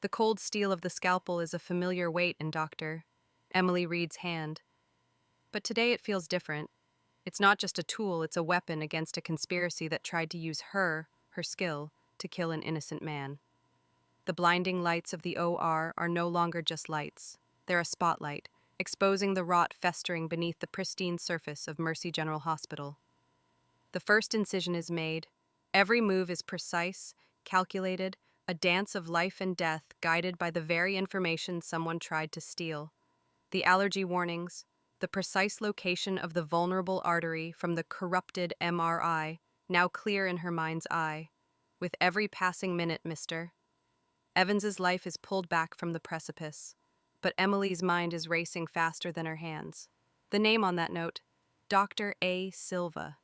The cold steel of the scalpel is a familiar weight in Dr. Emily Reed's hand. But today it feels different. It's not just a tool, it's a weapon against a conspiracy that tried to use her skill, to kill an innocent man. The blinding lights of the OR are no longer just lights. They're a spotlight, exposing the rot festering beneath the pristine surface of Mercy General Hospital. The first incision is made. Every move is precise, calculated, a dance of life and death guided by the very information someone tried to steal. The allergy warnings, the precise location of the vulnerable artery from the corrupted MRI, now clear in her mind's eye. With every passing minute, Mr. Evans's life is pulled back from the precipice, but Emily's mind is racing faster than her hands. The name on that note, Dr. A. Silva.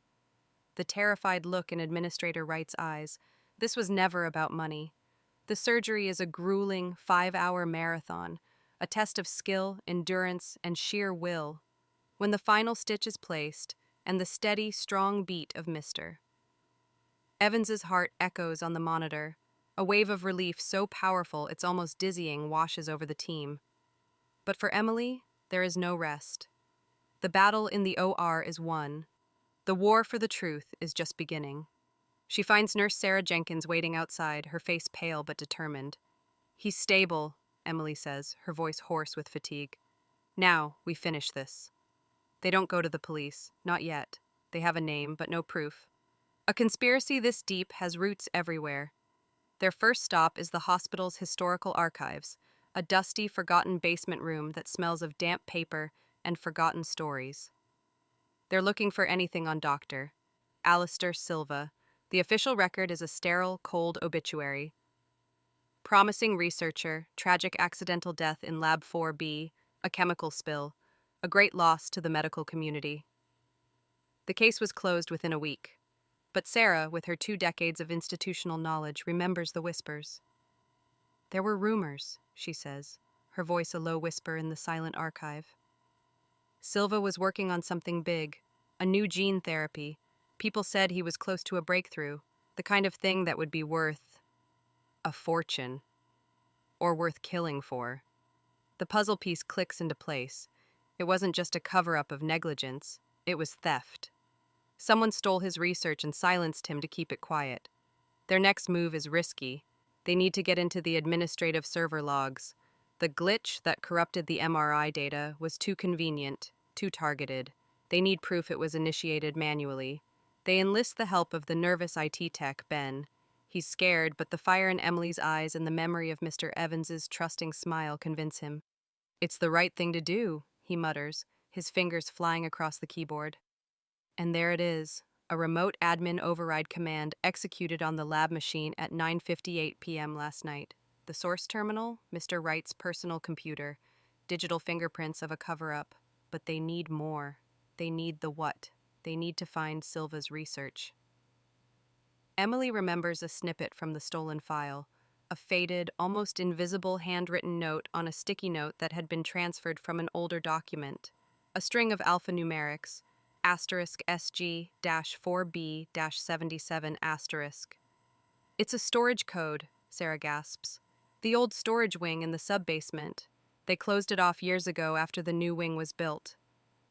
The terrified look in Administrator Wright's eyes. This was never about money. The surgery is a grueling 5-hour marathon, a test of skill, endurance, and sheer will. When the final stitch is placed, and the steady, strong beat of Mr. Evans's heart echoes on the monitor. A wave of relief so powerful it's almost dizzying washes over the team. But for Emily, there is no rest. The battle in the OR is won. The war for the truth is just beginning. She finds Nurse Sarah Jenkins waiting outside, her face pale but determined. "He's stable," Emily says, her voice hoarse with fatigue. "Now, we finish this." They don't go to the police, not yet. They have a name, but no proof. A conspiracy this deep has roots everywhere. Their first stop is the hospital's historical archives, a dusty, forgotten basement room that smells of damp paper and forgotten stories. They're looking for anything on Dr. Alistair Silva. The official record is a sterile, cold obituary. Promising researcher, tragic accidental death in Lab 4B, a chemical spill, a great loss to the medical community. The case was closed within a week, but Sarah, with her 2 decades of institutional knowledge, remembers the whispers. "There were rumors," she says, her voice a low whisper in the silent archive. Silva was working on something big, a new gene therapy. People said he was close to a breakthrough, the kind of thing that would be worth a fortune, or worth killing for. The puzzle piece clicks into place. It wasn't just a cover-up of negligence, it was theft. Someone stole his research and silenced him to keep it quiet. Their next move is risky. They need to get into the administrative server logs. The glitch that corrupted the MRI data was too convenient, too targeted. They need proof it was initiated manually. They enlist the help of the nervous IT tech, Ben. He's scared, but the fire in Emily's eyes and the memory of Mr. Evans's trusting smile convince him. "It's the right thing to do," he mutters, his fingers flying across the keyboard. And there it is, a remote admin override command executed on the lab machine at 9:58 p.m. last night. The source terminal, Mr. Wright's personal computer, digital fingerprints of a cover-up. But they need more. They need the what. They need to find Silva's research. Emily remembers a snippet from the stolen file, a faded, almost invisible handwritten note on a sticky note that had been transferred from an older document. A string of alphanumerics, *SG-4B-77*. "It's a storage code," Sarah gasps. "The old storage wing in the sub-basement. They closed it off years ago after the new wing was built.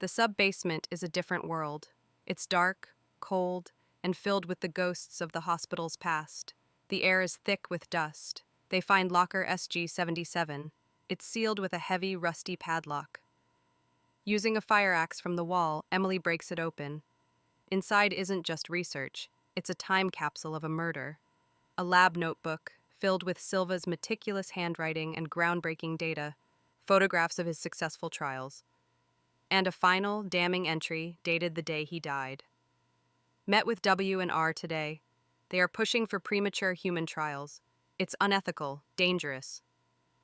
The sub-basement is a different world. It's dark, cold, and filled with the ghosts of the hospital's past. The air is thick with dust. They find locker SG-77. It's sealed with a heavy, rusty padlock. Using a fire axe from the wall, Emily breaks it open. Inside isn't just research. It's a time capsule of a murder. A lab notebook, filled with Silva's meticulous handwriting and groundbreaking data, photographs of his successful trials, and a final, damning entry dated the day he died. "Met with W&R today. They are pushing for premature human trials. It's unethical, dangerous.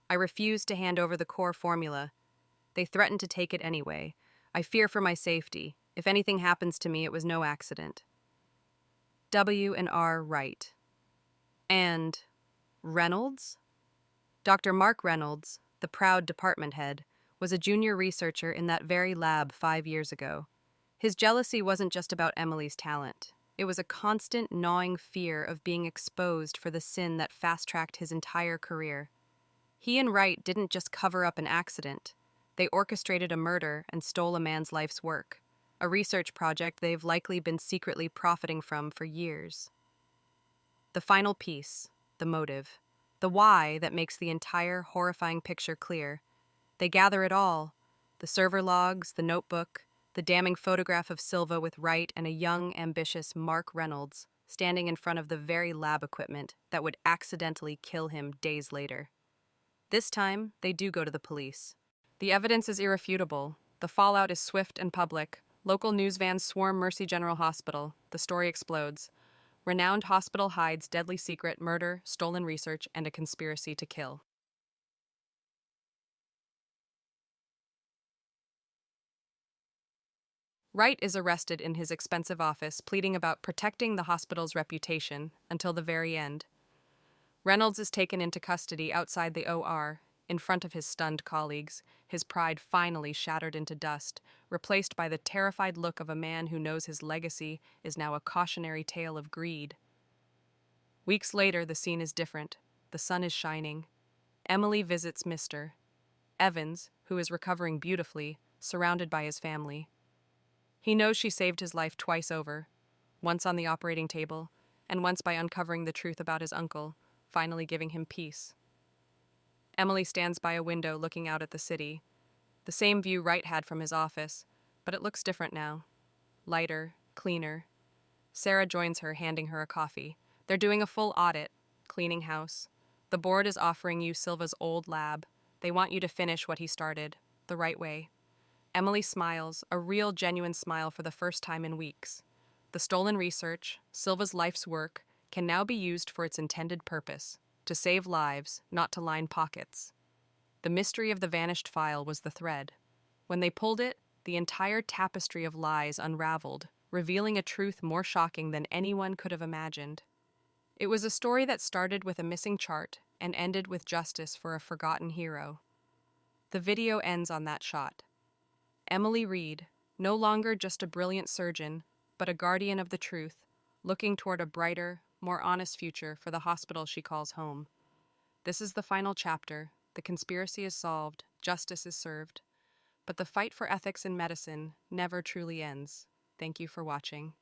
I refuse to hand over the core formula. They threaten to take it anyway. I fear for my safety. If anything happens to me, it was no accident." W&R Wright. And Reynolds? Dr. Mark Reynolds, the proud department head, was a junior researcher in that very lab 5 years ago. His jealousy wasn't just about Emily's talent. It was a constant gnawing fear of being exposed for the sin that fast-tracked his entire career. He and Wright didn't just cover up an accident. They orchestrated a murder and stole a man's life's work, a research project they've likely been secretly profiting from for years. The final piece, the motive, the why that makes the entire horrifying picture clear. They gather it all: the server logs, the notebook, the damning photograph of Silva with Wright and a young, ambitious Mark Reynolds standing in front of the very lab equipment that would accidentally kill him days later. This time, they do go to the police. The evidence is irrefutable. The fallout is swift and public. Local news vans swarm Mercy General Hospital. The story explodes. Renowned hospital hides deadly secret, murder, stolen research, and a conspiracy to kill. Wright is arrested in his expensive office, pleading about protecting the hospital's reputation until the very end. Reynolds is taken into custody outside the OR, in front of his stunned colleagues, his pride finally shattered into dust, replaced by the terrified look of a man who knows his legacy is now a cautionary tale of greed. Weeks later, the scene is different. The sun is shining. Emily visits Mr. Evans, who is recovering beautifully, surrounded by his family. He knows she saved his life twice over, once on the operating table, and once by uncovering the truth about his uncle, finally giving him peace. Emily stands by a window looking out at the city, the same view Wright had from his office, but it looks different now. Lighter, cleaner. Sarah joins her, handing her a coffee. They're doing a full audit, cleaning house. The board is offering you Silva's old lab. They want you to finish what he started, the right way. Emily smiles, a real, genuine smile for the first time in weeks. The stolen research, Silva's life's work, can now be used for its intended purpose, to save lives, not to line pockets. The mystery of the vanished file was the thread. When they pulled it, the entire tapestry of lies unraveled, revealing a truth more shocking than anyone could have imagined. It was a story that started with a missing chart and ended with justice for a forgotten hero. The video ends on that shot. Emily Reed, no longer just a brilliant surgeon, but a guardian of the truth, looking toward a brighter, more honest future for the hospital she calls home. This is the final chapter. The conspiracy is solved, justice is served, but the fight for ethics in medicine never truly ends. Thank you for watching.